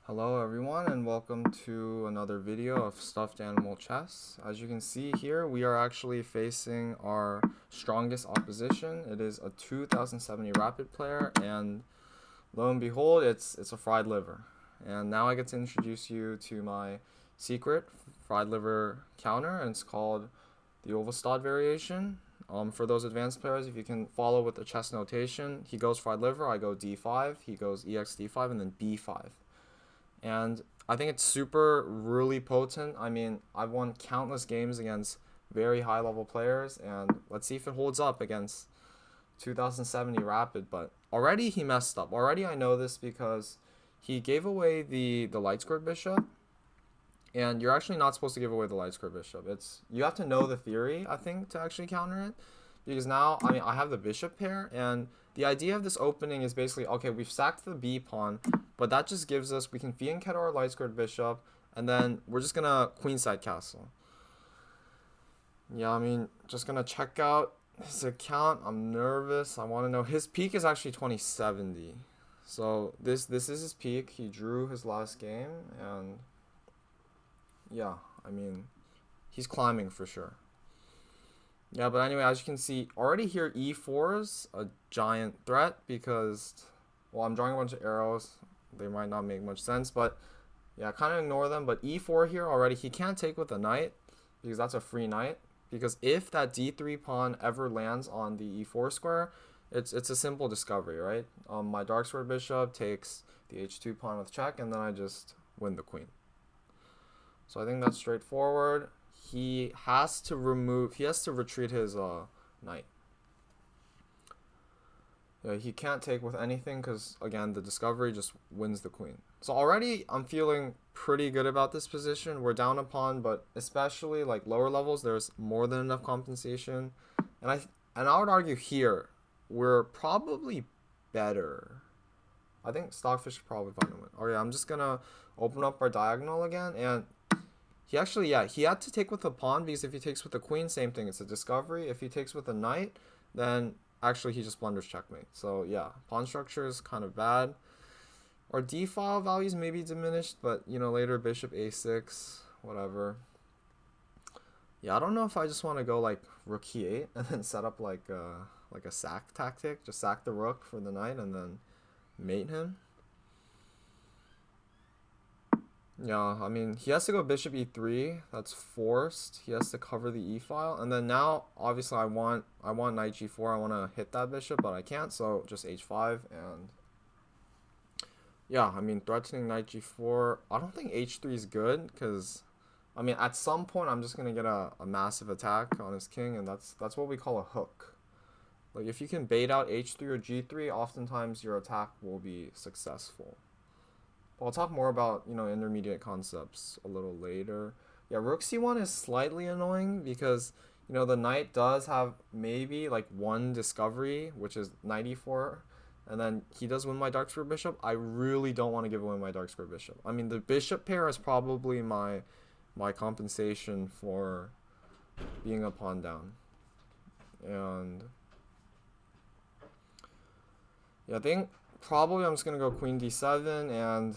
Hello everyone and welcome to another video of Stuffed Animal Chess. As you can see here, we are actually facing our strongest opposition. It is a 2070 Rapid player, and lo and behold, it's a fried liver. And now I get to introduce you to my secret fried liver counter, and it's called the Ovestad variation. For those advanced players, if you can follow with the chess notation, he goes fried liver, I go d5, he goes ex d5, and then b5. And I think it's really potent. I mean, I've won countless games against very high level players, and let's see if it holds up against 2070 Rapid. But already he messed up. Already I know this because he gave away the light squared bishop, and you're actually not supposed to give away the light squared bishop. You have to know the theory, I think, to actually counter it. Because now, I mean, I have the bishop pair, and the idea of this opening is basically, okay, we've sacked the b pawn, but that just gives us, we can fianchetto our light squared bishop, and then we're just gonna queenside castle. Yeah, I mean, just gonna check out his account. I'm nervous. I want to know, his peak is actually 2070. So this is his peak. He drew his last game, and yeah, I mean, he's climbing for sure. Yeah, but anyway, as you can see, already here e4 is a giant threat because, well, I'm drawing a bunch of arrows. They might not make much sense, but yeah, kind of ignore them. But e4 here already, he can't take with a knight because that's a free knight. Because if that d3 pawn ever lands on the e4 square, it's a simple discovery, right? My dark square bishop takes the h2 pawn with check, and then I just win the queen. So I think that's straightforward. He has to retreat his knight. Yeah, he can't take with anything because, again, the discovery just wins the queen. So already I'm feeling pretty good about this position. We're down a pawn, but especially like lower levels, there's more than enough compensation. And I would argue here, we're probably better. I think Stockfish should probably find a win. Oh yeah, I'm just gonna open up our diagonal again, and he actually, yeah, he had to take with a pawn because if he takes with a queen, same thing, it's a discovery. If he takes with a knight, then actually he just blunders checkmate. So yeah, pawn structure is kind of bad. Our d-file values may be diminished, but you know, later bishop a6, whatever. Yeah, I don't know if I just want to go like rook e8 and then set up like a sack tactic, just sack the rook for the knight and then mate him. Yeah, I mean, he has to go bishop e3. That's forced. He has to cover the e-file. And then now, obviously, I want knight g4. I want to hit that bishop, but I can't, so just h5. And yeah, I mean, threatening knight g4. I don't think h3 is good, because, I mean, at some point, I'm just going to get a massive attack on his king, and that's what we call a hook. Like, if you can bait out h3 or g3, oftentimes your attack will be successful. I'll talk more about, you know, intermediate concepts a little later. Yeah, rook c1 is slightly annoying because, you know, the knight does have maybe like one discovery, which is knight e4, and then he does win my dark square bishop. I really don't want to give away my dark square bishop. I mean, the bishop pair is probably my compensation for being a pawn down. And yeah, I think probably I'm just going to go queen d7 and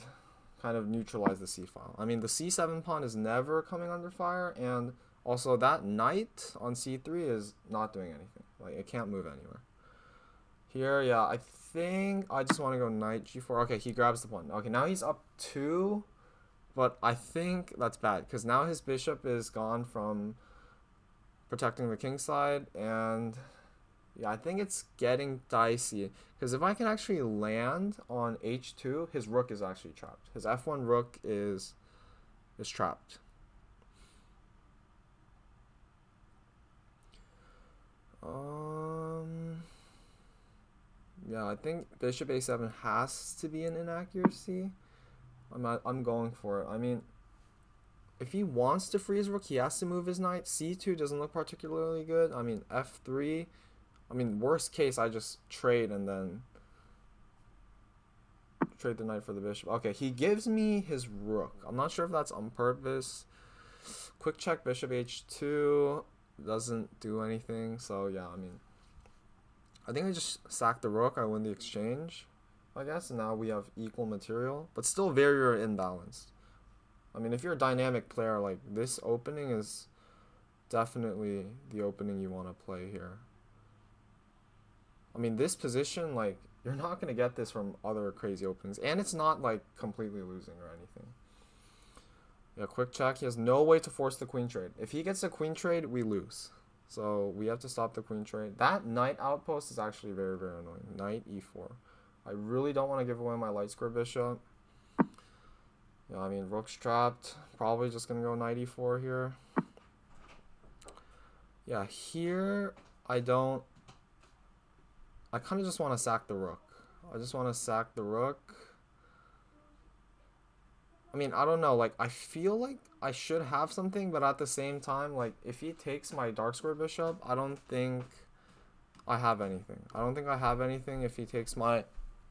kind of neutralize the c-file. I mean, the c7 pawn is never coming under fire, and also that knight on c3 is not doing anything. Like, it can't move anywhere. Here, yeah, I think I just want to go knight g4. Okay, he grabs the pawn. Okay, now he's up 2, but I think that's bad, because now his bishop is gone from protecting the king side, and yeah, I think it's getting dicey. Because if I can actually land on h2, his rook is actually trapped. His f1 rook is trapped. Yeah, I think bishop a7 has to be an inaccuracy. I'm going for it. I mean, if he wants to freeze rook, he has to move his knight. c2 doesn't look particularly good. I mean, f3. I mean, worst case, I just trade and then trade the knight for the bishop. Okay, he gives me his rook. I'm not sure if that's on purpose. Quick check, bishop h2 doesn't do anything. So yeah, I mean, I think I just sack the rook. I win the exchange. I guess. And now we have equal material, but still very imbalanced. I mean, if you're a dynamic player, like, this opening is definitely the opening you want to play here. I mean, this position, like, you're not going to get this from other crazy openings. And it's not, like, completely losing or anything. Yeah, quick check. He has no way to force the queen trade. If he gets a queen trade, we lose. So we have to stop the queen trade. That knight outpost is actually very, very annoying. Knight e4. I really don't want to give away my light square bishop. Yeah, I mean, rook's trapped. Probably just going to go knight e4 here. Yeah, here I kind of just want to sack the rook. I just want to sack the rook. I mean, I don't know. Like, I feel like I should have something, but at the same time, like, if he takes my dark square bishop, I don't think I have anything. I don't think I have anything if he takes my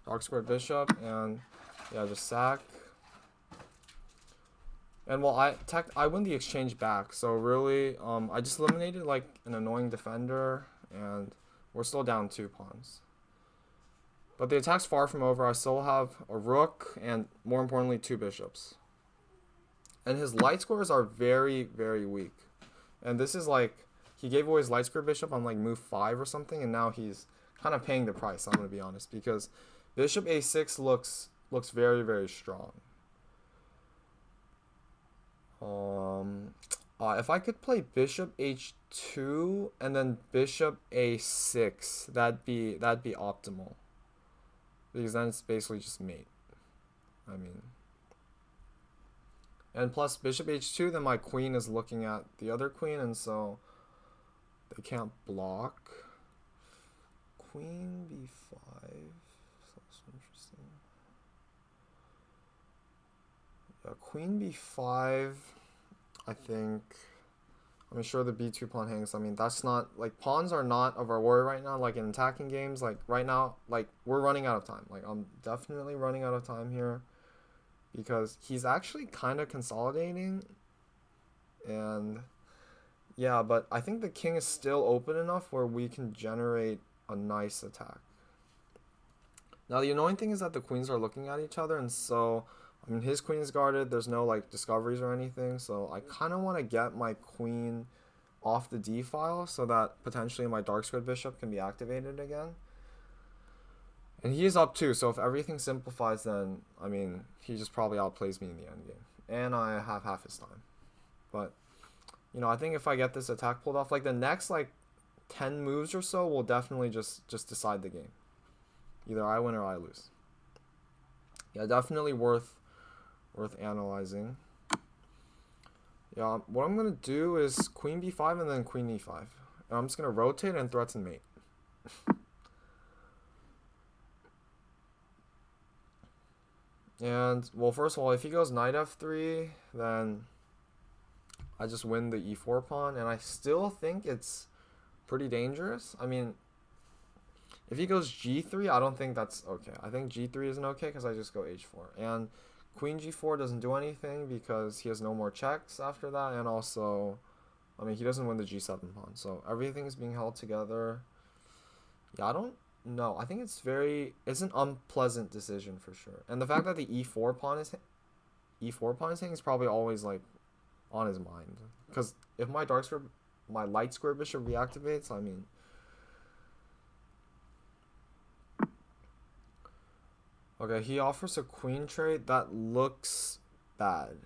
dark square bishop, and yeah, just sack. And well, I win the exchange back, so really, I just eliminated like an annoying defender, and we're still down 2 pawns. But the attack's far from over. I still have a rook and, more importantly, 2 bishops. And his light squares are very, very weak. And this is like, he gave away his light square bishop on like move 5 or something, and now he's kind of paying the price, I'm going to be honest, because bishop a6 looks very, very strong. If I could play bishop h2 and then bishop a6, that'd be optimal. Because then it's basically just mate. I mean, and plus bishop h2, then my queen is looking at the other queen, and so they can't block. Queen b5. That's interesting. Yeah, queen b5. I think. I'm sure the b2 pawn hangs. I mean, that's not, like, pawns are not of our worry right now. Like, in attacking games, like, right now, like, we're running out of time. Like, I'm definitely running out of time here because he's actually kind of consolidating. And, yeah, but I think the king is still open enough where we can generate a nice attack. Now, the annoying thing is that the queens are looking at each other, and so, I mean, his queen is guarded. There's no, like, discoveries or anything, so I kind of want to get my queen off the d file so that potentially my dark squared bishop can be activated again. And he is up too, so if everything simplifies, then, I mean, he just probably outplays me in the endgame. And I have half his time. But, you know, I think if I get this attack pulled off, like, the next, like, 10 moves or so will definitely just decide the game. Either I win or I lose. Yeah, definitely worth analyzing. Yeah, what I'm going to do is queen b5 and then queen e5. And I'm just going to rotate and threaten mate. And, well, first of all, if he goes knight f3, then I just win the e4 pawn. And I still think it's pretty dangerous. I mean, if he goes g3, I don't think that's okay. I think g3 isn't okay because I just go h4. And queen g4 doesn't do anything because he has no more checks after that. And also, I mean, he doesn't win the g7 pawn. So everything is being held together. Yeah, I don't know. I think it's an unpleasant decision for sure. And the fact that the e4 pawn is hanging is probably always like on his mind. Because if my light square bishop reactivates, I mean, okay, he offers a queen trade. That looks bad.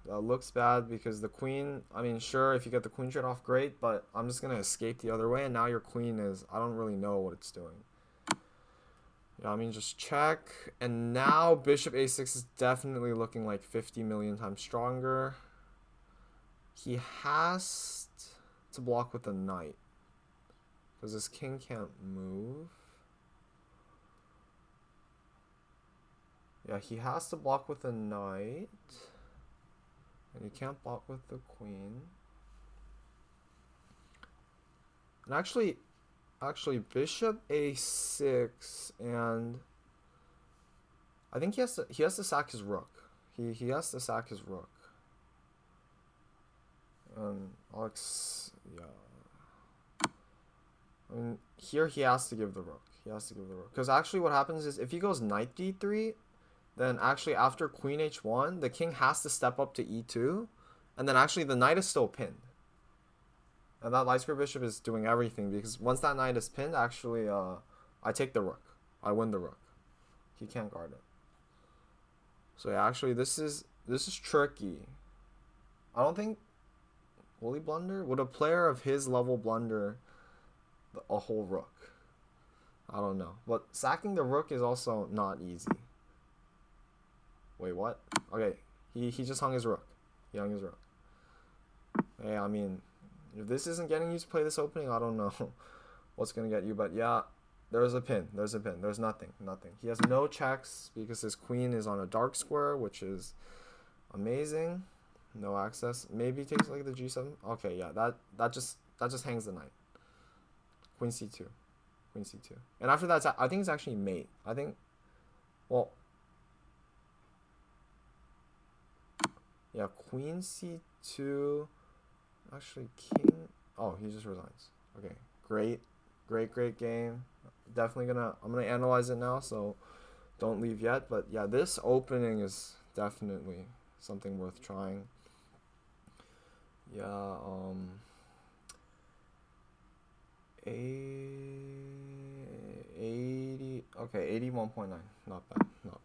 That looks bad because the queen, I mean, sure, if you get the queen trade off, great, but I'm just going to escape the other way, and now your queen is, I don't really know what it's doing. Yeah, I mean, just check, and now bishop a6 is definitely looking like 50 million times stronger. He has to block with a knight because his king can't move. Yeah, he has to block with a knight. And he can't block with the queen. And actually bishop a6, and I think he has to sack his rook. He has to sack his rook. Alex, yeah. I mean, here he has to give the rook. He has to give the rook. Because actually what happens is if he goes knight d3, then actually after queen h1, the king has to step up to e2. And then actually the knight is still pinned. And that light square bishop is doing everything. Because once that knight is pinned, actually I take the rook. I win the rook. He can't guard it. So yeah, actually this is tricky. I don't think... Will he blunder? Would a player of his level blunder a whole rook? I don't know. But sacking the rook is also not easy. Wait, what? Okay, he just hung his rook. He hung his rook. Hey, I mean, if this isn't getting you to play this opening, I don't know what's going to get you. But yeah, there's a pin. There's a pin. There's nothing. Nothing. He has no checks because his queen is on a dark square, which is amazing. No access. Maybe he takes like the g7. Okay, yeah, that just hangs the knight. Queen c2. Queen c2. And after that, I think it's actually mate. I think, well, yeah, queen c2. Actually, king. Oh, he just resigns. Okay, great game. I'm gonna analyze it now, so don't leave yet. But yeah, this opening is definitely something worth trying. Yeah, 80, okay, 81.9, not bad, not